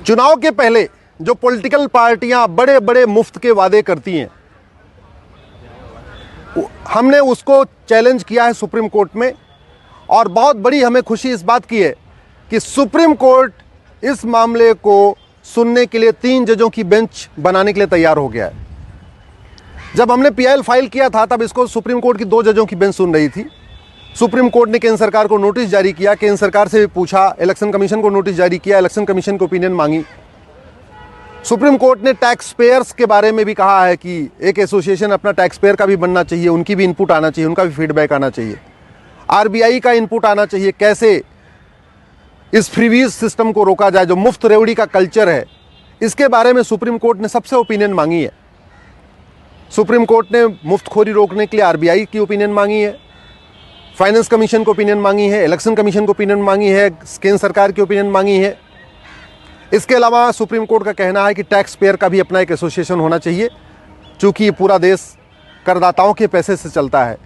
चुनाव के पहले जो पॉलिटिकल पार्टियां बड़े बड़े मुफ्त के वादे करती हैं, हमने उसको चैलेंज किया है सुप्रीम कोर्ट में। और बहुत बड़ी हमें खुशी इस बात की है कि सुप्रीम कोर्ट इस मामले को सुनने के लिए 3 जजों की बेंच बनाने के लिए तैयार हो गया है। जब हमने पीआईएल फाइल किया था तब इसको सुप्रीम कोर्ट की 2 जजों की बेंच सुन रही थी। सुप्रीम कोर्ट ने केंद्र सरकार को नोटिस जारी किया, केंद्र सरकार से भी पूछा, इलेक्शन कमीशन को नोटिस जारी किया, इलेक्शन कमीशन को ओपिनियन मांगी। सुप्रीम कोर्ट ने टैक्स पेयर्स के बारे में भी कहा है कि एक एसोसिएशन अपना टैक्स पेयर का भी बनना चाहिए, उनकी भी इनपुट आना चाहिए, उनका भी फीडबैक आना चाहिए, आरबीआई का इनपुट आना चाहिए, कैसे इस फ्रीवीज सिस्टम को रोका जाए, जो मुफ्त रेवड़ी का कल्चर है। इसके बारे में सुप्रीम कोर्ट ने सबसे ओपिनियन मांगी है। सुप्रीम कोर्ट ने मुफ्तखोरी रोकने के लिए आरबीआई की ओपिनियन मांगी है, फाइनेंस कमीशन को ओपिनियन मांगी है, इलेक्शन कमीशन को ओपिनियन मांगी है, केंद्र सरकार की ओपिनियन मांगी है। इसके अलावा सुप्रीम कोर्ट का कहना है कि टैक्स पेयर का भी अपना एक एसोसिएशन होना चाहिए, चूँकि ये पूरा देश करदाताओं के पैसे से चलता है।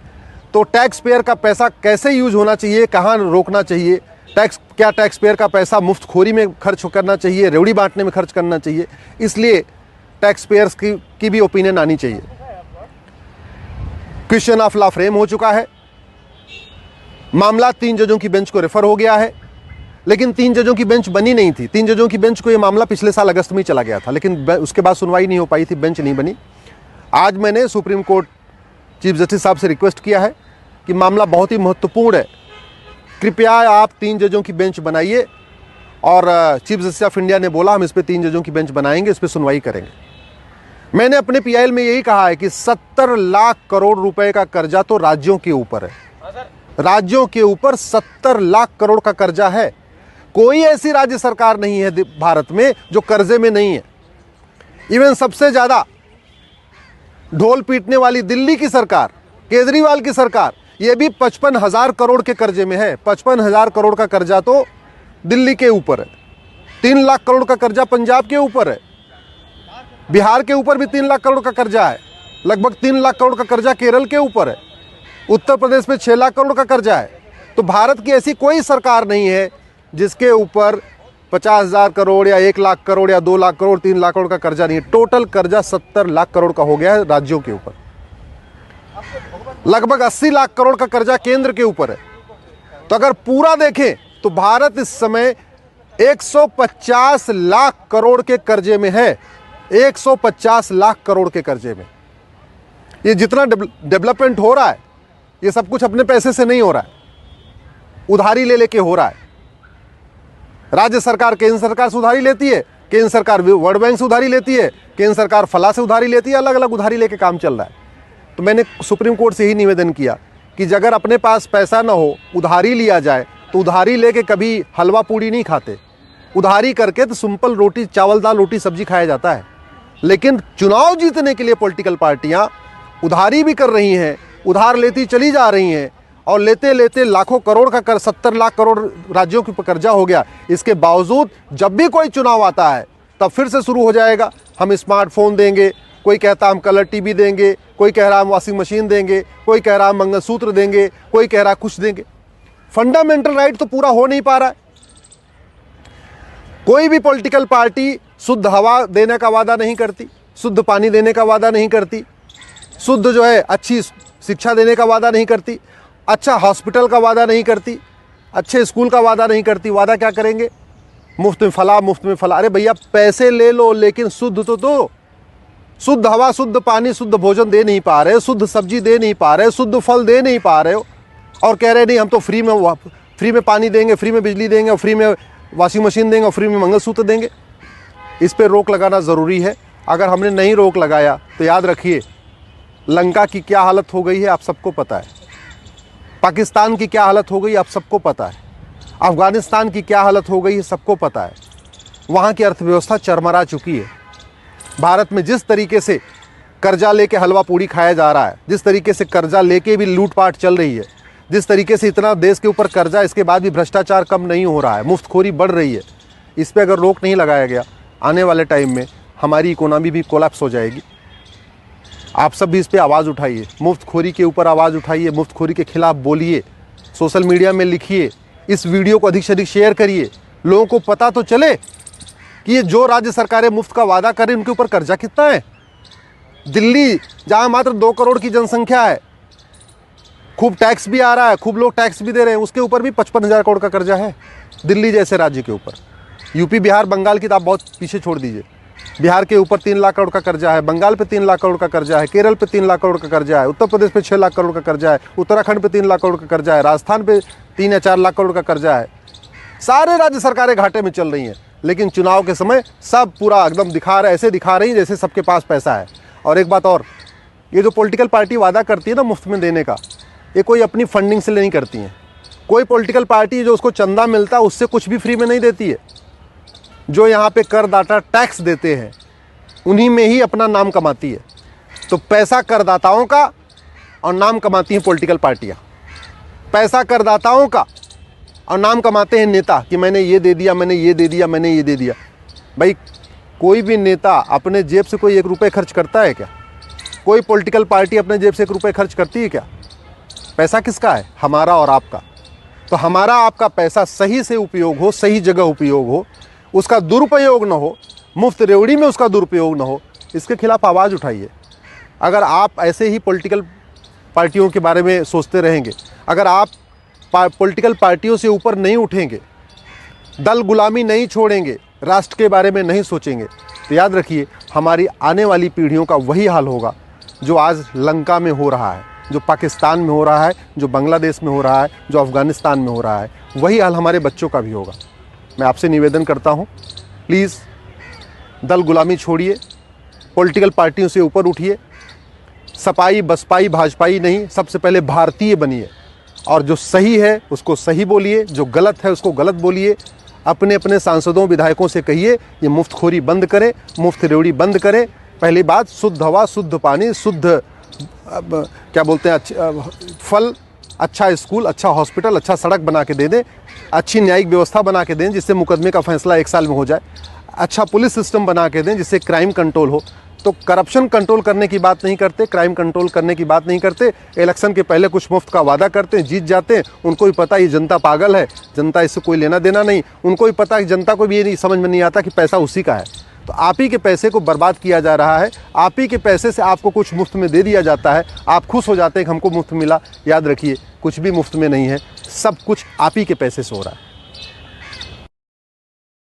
तो टैक्स पेयर का पैसा कैसे यूज होना चाहिए, कहाँ रोकना चाहिए, क्या टैक्स पेयर का पैसा मुफ्तखोरी में खर्च करना चाहिए, रेवड़ी बांटने में खर्च करना चाहिए, इसलिए टैक्स पेयर्स की भी ओपिनियन आनी चाहिए। क्वेश्चन ऑफ लॉ फ्रेम हो चुका है, मामला 3 जजों की बेंच को रेफर हो गया है, लेकिन 3 जजों की बेंच बनी नहीं थी। 3 जजों की बेंच को यह मामला पिछले साल अगस्त में ही चला गया था, लेकिन उसके बाद सुनवाई नहीं हो पाई थी, बेंच नहीं बनी। आज मैंने सुप्रीम कोर्ट चीफ जस्टिस साहब से रिक्वेस्ट किया है कि मामला बहुत ही महत्वपूर्ण है, कृपया आप 3 जजों की बेंच बनाइए। और चीफ जस्टिस ऑफ इंडिया ने बोला हम इस पर 3 जजों की बेंच बनाएंगे, इस पर सुनवाई करेंगे। मैंने अपने पीआईएल में यही कहा है कि 70 लाख करोड़ रुपए का कर्जा तो राज्यों के ऊपर है, राज्यों के ऊपर 70 लाख करोड़ का कर्जा है। कोई ऐसी राज्य सरकार नहीं है भारत में जो कर्जे में नहीं है। इवन सबसे ज्यादा ढोल पीटने वाली दिल्ली की सरकार, केजरीवाल की सरकार, ये भी 55,000 करोड़ के कर्जे में है। 55,000 करोड़ का कर्जा तो दिल्ली के ऊपर है, 3 लाख करोड़ का कर्जा पंजाब के ऊपर है, बिहार के ऊपर भी 3 लाख करोड़ का कर्जा है, लगभग 3 लाख करोड़ का कर्जा केरल के ऊपर है, उत्तर प्रदेश में 6 लाख करोड़ का कर्जा है। तो भारत की ऐसी कोई सरकार नहीं है जिसके ऊपर 50,000 करोड़ या 1 लाख करोड़ या 2 लाख करोड़ 3 लाख करोड़ का कर्जा नहीं है। टोटल कर्जा 70 लाख करोड़ का हो गया है राज्यों के ऊपर। लगभग 80 लाख करोड़ का कर्जा केंद्र के ऊपर है। तो अगर पूरा देखें तो भारत इस समय 150 लाख करोड़ के कर्जे में है, 150 लाख करोड़ के कर्जे में। ये जितना डेवलपमेंट हो रहा है ये सब कुछ अपने पैसे से नहीं हो रहा है, उधारी ले लेके हो रहा है। राज्य सरकार केंद्र सरकार से उधारी लेती है, केंद्र सरकार वर्ल्ड बैंक से उधारी लेती है, केंद्र सरकार फला से उधारी लेती है, अलग अलग उधारी लेके काम चल रहा है। तो मैंने सुप्रीम कोर्ट से ही निवेदन किया कि अगर अपने पास पैसा ना हो, उधारी लिया जाए, तो उधारी लेके कभी हलवा पूड़ी नहीं खाते। उधारी करके तो सिंपल रोटी चावल दाल रोटी सब्जी खाया जाता है। लेकिन चुनाव जीतने के लिए पॉलिटिकल पार्टियां उधारी भी कर रही हैं, उधार लेती चली जा रही हैं, और लेते लेते लाखों करोड़ का 70 लाख करोड़ राज्यों के ऊपर कर्जा हो गया। इसके बावजूद जब भी कोई चुनाव आता है तब फिर से शुरू हो जाएगा, हम स्मार्टफोन देंगे, कोई कहता हम कलर टीवी देंगे, कोई कह रहा हम वॉशिंग मशीन देंगे, कोई कह रहा हम मंगलसूत्र देंगे, कोई कह रहा कुछ देंगे। फंडामेंटल राइट तो पूरा हो नहीं पा रहा है। कोई भी पॉलिटिकल पार्टी शुद्ध हवा देने का वादा नहीं करती, शुद्ध पानी देने का वादा नहीं करती, शुद्ध जो है अच्छी शिक्षा देने का वादा नहीं करती, अच्छा हॉस्पिटल का वादा नहीं करती, अच्छे स्कूल का वादा नहीं करती। वादा क्या करेंगे? मुफ्त में फला, मुफ्त में फला। अरे भैया पैसे ले लो लेकिन शुद्ध तो दो। शुद्ध हवा, शुद्ध पानी, शुद्ध भोजन दे नहीं पा रहे, शुद्ध सब्जी दे नहीं पा रहे, शुद्ध फल दे नहीं पा रहे हो, और कह रहे नहीं हम तो फ्री में पानी देंगे, फ्री में बिजली देंगे, और फ्री में वॉशिंग मशीन देंगे, और फ्री में मंगलसूत्र देंगे। इस पर रोक लगाना ज़रूरी है। अगर हमने नहीं रोक लगाया तो याद रखिए लंका की क्या हालत हो गई है आप सबको पता है, पाकिस्तान की क्या हालत हो गई आप सबको पता है, अफ़गानिस्तान की क्या हालत हो गई है सबको पता है। वहाँ की अर्थव्यवस्था चरमरा चुकी है। भारत में जिस तरीके से कर्जा लेके हलवा पूड़ी खाया जा रहा है, जिस तरीके से कर्जा लेके भी लूटपाट चल रही है, जिस तरीके से इतना देश के ऊपर कर्जा, इसके बाद भी भ्रष्टाचार कम नहीं हो रहा है, मुफ्तखोरी बढ़ रही है, इस पर अगर रोक नहीं लगाया गया आने वाले टाइम में हमारी इकोनॉमी भी कोलैप्स हो जाएगी। आप सब भी इस पर आवाज़ उठाइए, मुफ्तखोरी के ऊपर आवाज़ उठाइए, मुफ्तखोरी के खिलाफ बोलिए, सोशल मीडिया में लिखिए, इस वीडियो को अधिक से अधिक शेयर करिए, लोगों को पता तो चले कि ये जो राज्य सरकारें मुफ्त का वादा करें उनके ऊपर कर्जा कितना है। दिल्ली जहां मात्र 2 करोड़ की जनसंख्या है, खूब टैक्स भी आ रहा है, खूब लोग टैक्स भी दे रहे हैं, उसके ऊपर भी 55,000 करोड़ का कर्जा है दिल्ली जैसे राज्य के ऊपर। यूपी, बिहार, बंगाल की तो आप बहुत पीछे छोड़ दीजिए। बिहार के ऊपर 3 लाख करोड़ का कर्जा है, बंगाल पे 3 लाख करोड़ का कर्जा है, केरल पे 3 लाख करोड़ का कर्जा है, उत्तर प्रदेश पे 6 लाख करोड़ का कर्जा है, उत्तराखंड पे 3 लाख करोड़ का कर्जा है, राजस्थान पे 3 या 4 लाख करोड़ का कर्जा है। सारे राज्य सरकारें घाटे में चल रही हैं, लेकिन चुनाव के समय सब पूरा एकदम ऐसे दिखा रही हैं जैसे सबके पास पैसा है। और एक बात और, ये जो पॉलिटिकल पार्टी वादा करती है ना मुफ्त में देने का, ये कोई अपनी फंडिंग से नहीं करती हैं। कोई पॉलिटिकल पार्टी जो उसको चंदा मिलता है उससे कुछ भी फ्री में नहीं देती है। जो यहाँ पे करदाता टैक्स देते हैं उन्हीं में ही अपना नाम कमाती है। तो पैसा करदाताओं का और नाम कमाती हैं पॉलिटिकल पार्टियाँ। पैसा करदाताओं का और नाम कमाते हैं नेता कि मैंने ये दे दिया, मैंने ये दे दिया, मैंने ये दे दिया। भाई कोई भी नेता अपने जेब से कोई 1 रुपये खर्च करता है क्या? कोई पॉलिटिकल पार्टी अपने जेब से 1 रुपये खर्च करती है क्या? पैसा किसका है? हमारा और आपका। तो हमारा आपका पैसा सही से उपयोग हो, सही जगह उपयोग हो, उसका दुरुपयोग न हो, मुफ्त रेवड़ी में उसका दुरुपयोग न हो, इसके खिलाफ आवाज़ उठाइए। अगर आप ऐसे ही पॉलिटिकल पार्टियों के बारे में सोचते रहेंगे, अगर आप पॉलिटिकल पार्टियों से ऊपर नहीं उठेंगे, दल गुलामी नहीं छोड़ेंगे, राष्ट्र के बारे में नहीं सोचेंगे, तो याद रखिए हमारी आने वाली पीढ़ियों का वही हाल होगा जो आज लंका में हो रहा है, जो पाकिस्तान में हो रहा है, जो बांग्लादेश में हो रहा है, जो अफ़गानिस्तान में हो रहा है। वही हाल हमारे बच्चों का भी होगा। मैं आपसे निवेदन करता हूँ, प्लीज़ दल गुलामी छोड़िए, पॉलिटिकल पार्टियों से ऊपर उठिए, सपाई बसपाई भाजपाई नहीं, सबसे पहले भारतीय बनिए और जो सही है उसको सही बोलिए, जो गलत है उसको गलत बोलिए। अपने अपने सांसदों विधायकों से कहिए ये मुफ्तखोरी बंद करें, मुफ्त रेवड़ी बंद करें। पहली बात, शुद्ध हवा, शुद्ध पानी, शुद्ध क्या बोलते हैं, फल, अच्छा स्कूल, अच्छा हॉस्पिटल, अच्छा सड़क बना के दे दें, अच्छी न्यायिक व्यवस्था बना के दें जिससे मुकदमे का फैसला 1 साल में हो जाए, अच्छा पुलिस सिस्टम बना के दें जिससे क्राइम कंट्रोल हो। तो करप्शन कंट्रोल करने की बात नहीं करते, क्राइम कंट्रोल करने की बात नहीं करते। इलेक्शन के पहले कुछ मुफ्त का वादा करते हैं, जीत जाते हैं। उनको भी पता ये जनता पागल है, जनता इससे कोई लेना देना नहीं। उनको भी पता है कि जनता को भी ये नहीं समझ में नहीं आता कि पैसा उसी का है। तो आप ही के पैसे को बर्बाद किया जा रहा है, आप ही के पैसे से आपको कुछ मुफ्त में दे दिया जाता है। आप खुश हो जाते हैं कि हमको मुफ्त मिला। याद रखिए कुछ भी मुफ्त में नहीं है, सब कुछ आप ही के पैसे से हो रहा है।